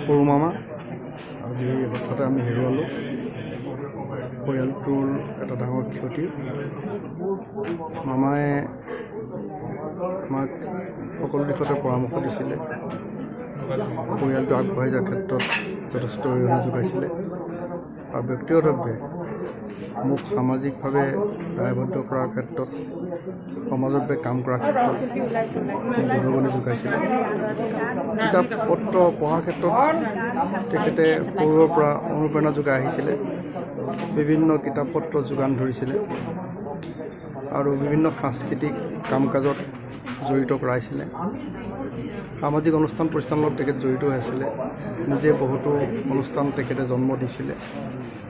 সৰু মামা আজি হঠাতে আমি হেৰুৱালোঁ। পৰিয়ালটোৰ এটা ডাঙৰ ক্ষতি। মামাই আমাক সকলো দিশতে পৰামৰ্শ দিছিলে, পৰিয়ালটো আগবাঢ়ি যোৱাৰ ক্ষেত্ৰত যথেষ্ট অৰিহণা যোগাইছিলে আৰু ব্যক্তিগতভাৱে মোক সামাজিকভাৱে দায়বদ্ধ কৰাৰ ক্ষেত্ৰত, সমাজৰ বাবে কাম কৰাৰ ক্ষেত্ৰত উদগনি যোগাইছিলে। কিতাপ পত্ৰ পঢ়াৰ ক্ষেত্ৰত তেখেতে সৰুৰে পৰা অনুপ্ৰেৰণা যোগাই আহিছিলে, বিভিন্ন কিতাপ পত্ৰ যোগান ধৰিছিলে আৰু বিভিন্ন সাংস্কৃতিক কাম কাজত জড়িত কৰাইছিলে। সামাজিক অনুষ্ঠান প্ৰতিষ্ঠানত তেখেত জড়িত হৈ আছিলে। নিজে বহুতো অনুষ্ঠান তেখেতে জন্ম দিছিলে,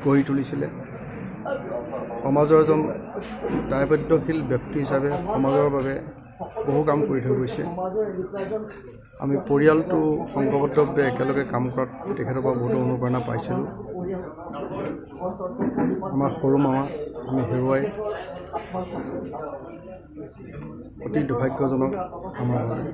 গঢ়ি তুলিছিলে। সমাজৰ এজন দায়বদ্ধশীল ব্যক্তি হিচাপে সমাজৰ বাবে বহু কাম কৰি থৈ গৈছে। আমি পৰিয়ালটো সংঘবদ্ধভাৱে একেলগে কাম কৰাত তেখেতৰ পৰা বহুতো অনুপ্ৰেৰণা পাইছিলোঁ। আমাৰ সৰু মামা আমি হেৰুৱাই অতি দুৰ্ভাগ্যজনক আমাৰ বাবে।